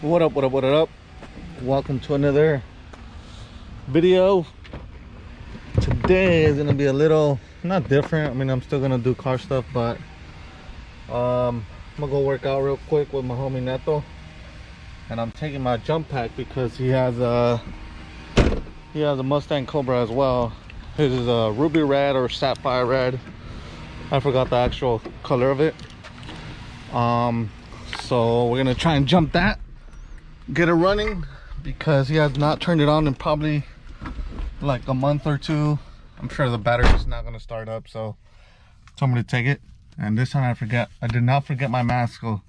What up, what up, what up? Welcome to another video. Today is gonna be a little not different. I mean, I'm still gonna do car stuff, but I'm gonna go work out real quick with my homie Neto. And I'm taking my jump pack because he has a Mustang Cobra as well. His is a ruby red or sapphire red. I forgot the actual color of it. So we're gonna try and jump that, get it running, because he has not turned it on in probably like a month or two. I'm sure the battery's not gonna start up, so told me to take it. And this time I did not forget my mask, so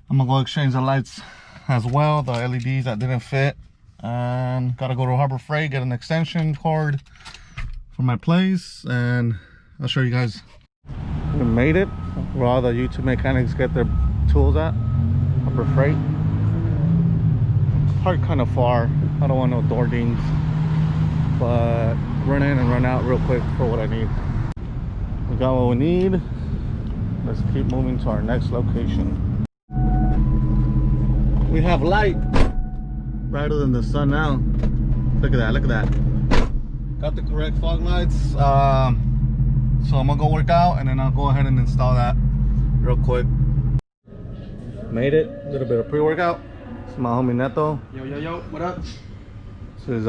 I'm gonna go exchange the lights as well, the LEDs that didn't fit. And gotta go to Harbor Freight, get an extension cord for my place, and I'll show you guys. We made it where all the YouTube mechanics get their tools at, Harbor Freight. Parked kind of far. I don't want no door dings, but run in and run out real quick for what I need. We got what we need. Let's keep moving to our next location. We have light brighter than the sun now. Look at that, look at that. Got the correct fog lights. So I'm gonna go work out and then I'll go ahead and install that real quick. Made it. A little bit of pre-workout. This is my homie Neto. Yo, what up? This is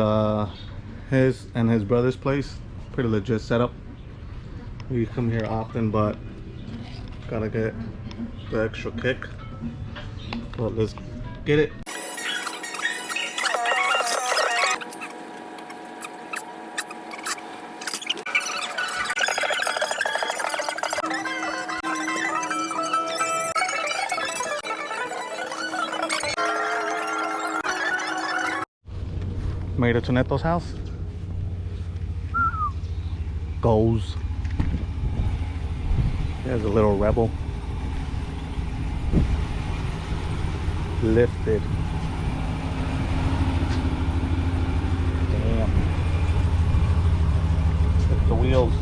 his and his brother's place. Pretty legit setup. We come here often, but gotta get the extra kick. Well, let's get it. Made it to Neto's house. Goes. There's a little rebel. Lifted. Damn. Look at the wheels.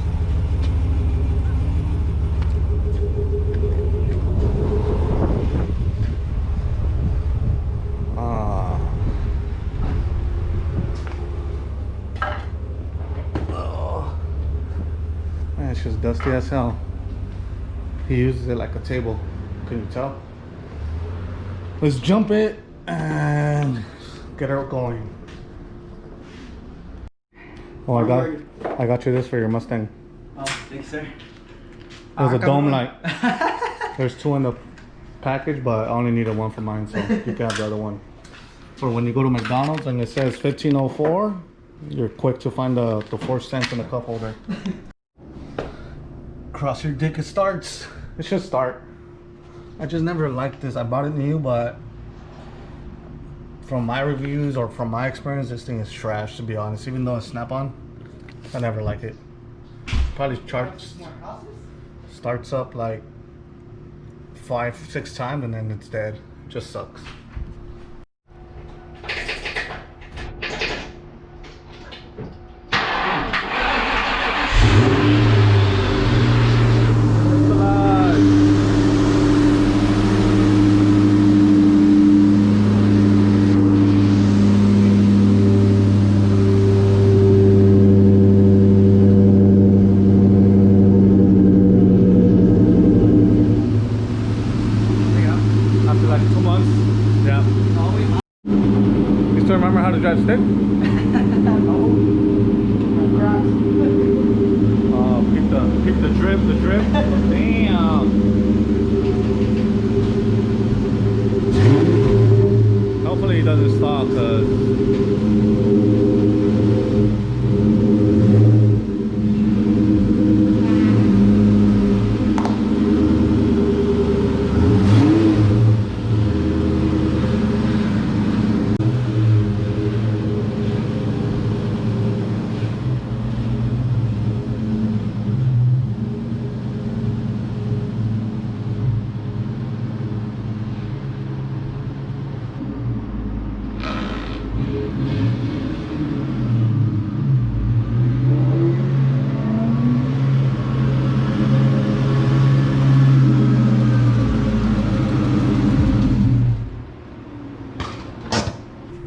It's just dusty as hell. He uses it like a table. Can you tell? Let's jump it and get her going. Oh, I got you this for your Mustang. Oh, thanks, sir. There's a dome light. There's two in the package, but I only needed one for mine, so you can have the other one. For when you go to McDonald's and it says 1504, you're quick to find the 4 cents in the cup holder. Cross your dick, it starts. It should start. I just never liked this. I bought it new, but from my reviews or from my experience, this thing is trash, to be honest. Even though it's Snap-on, I never like it. Probably starts up like 5-6 times and then it's dead. It just sucks. Remember how to drive stick? Keep the drip, Damn. Hopefully he doesn't stop,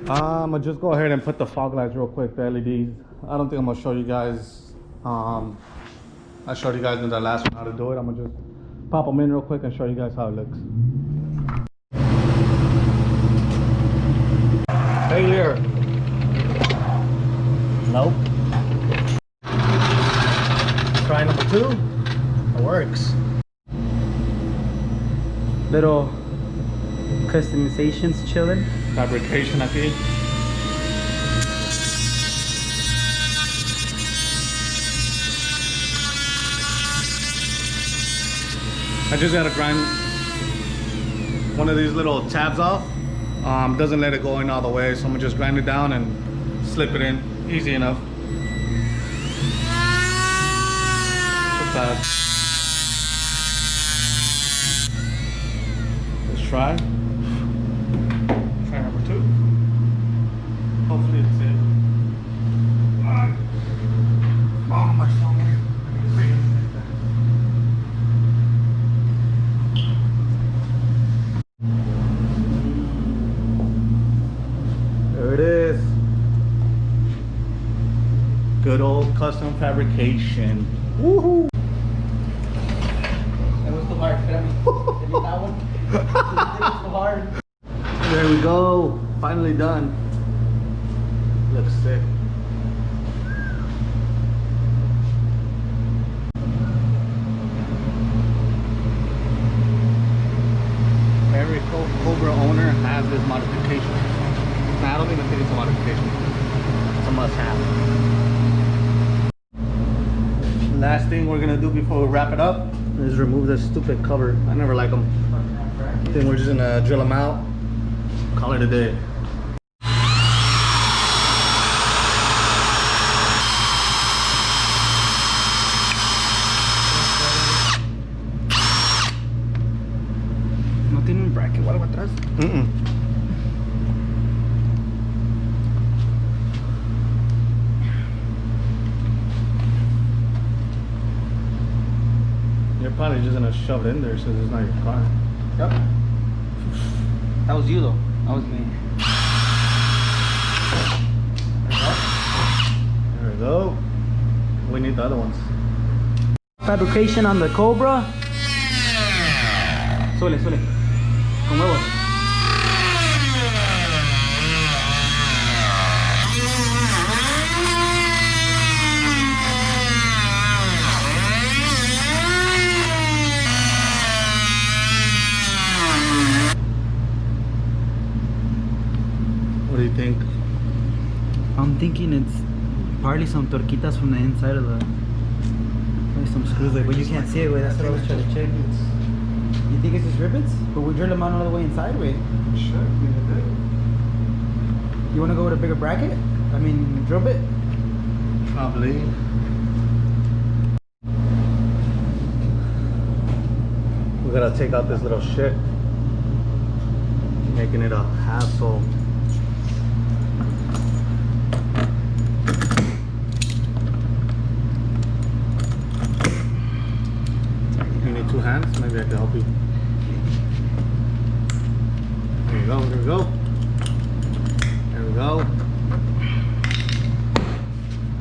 I'm gonna just go ahead and put the fog lights real quick, the LEDs. I don't think I'm gonna show you guys. I showed you guys in the last one how to do it. I'm gonna just pop them in real quick and show you guys how it looks. Failure. Nope. Try number 2. It works. Little customizations chilling. Fabrication aquí. I just gotta grind one of these little tabs off. Doesn't let it go in all the way, so I'm gonna just grind it down and slip it in. Easy enough. So fast. Let's try. Try number 2. Hopefully it's it. Oh, my phone. There it is. Good old custom fabrication. Woohoo! That was too hard. Give me that one. It was too hard. There we go. Finally done. Looks sick. Every Cobra owner has this modification. Nah, I don't even think it's a modification. It's a must-have. Last thing we're gonna do before we wrap it up is remove this stupid cover. I never like them. Then we're just gonna drill them out. Call it a day. No tiene un bracket o algo atrás. You're probably just gonna shove it in there since it's not your car. Yep. That was you though. That was me. There we go. We need the other ones. Fabrication on the Cobra. Suele. Con huevos. What do you think? I'm thinking it's partly some torquitas from the inside of the. Probably some screws, like, but you can't see it. Wait, that's what I was trying to check. You think it's just rivets? But we drill them out all the way inside. Wait. Sure, You want to go with a bigger bracket? I mean, drill bit. probably. We gotta take out this little shit, making it a hassle. You need 2 hands? Maybe I can help you. There we go, there we go. There we go.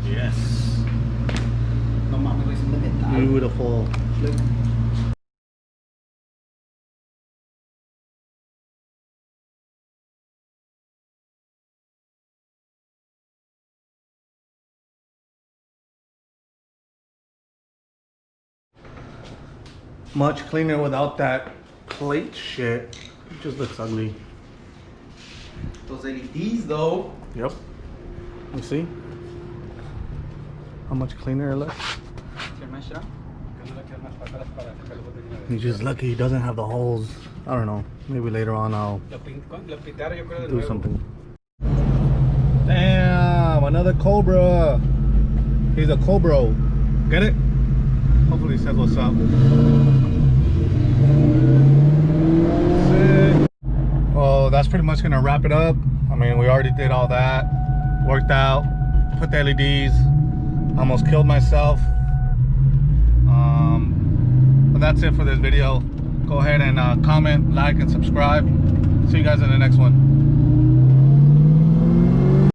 Yes. No mames, güey, son de metal. Beautiful. Much cleaner without that plate shit. It just looks ugly. Those LEDs though. Yep. You see how much cleaner it looks? He's just lucky he doesn't have the holes. I don't know. Maybe later on I'll do something. Damn, another Cobra. He's a Cobra. Get it? Hopefully he says what's up. Sick. Well, that's pretty much gonna wrap it up. I mean, we already did all that. Worked out, put the LEDs, almost killed myself. But that's it for this video. Go ahead and comment, like, and subscribe. See you guys in the next one.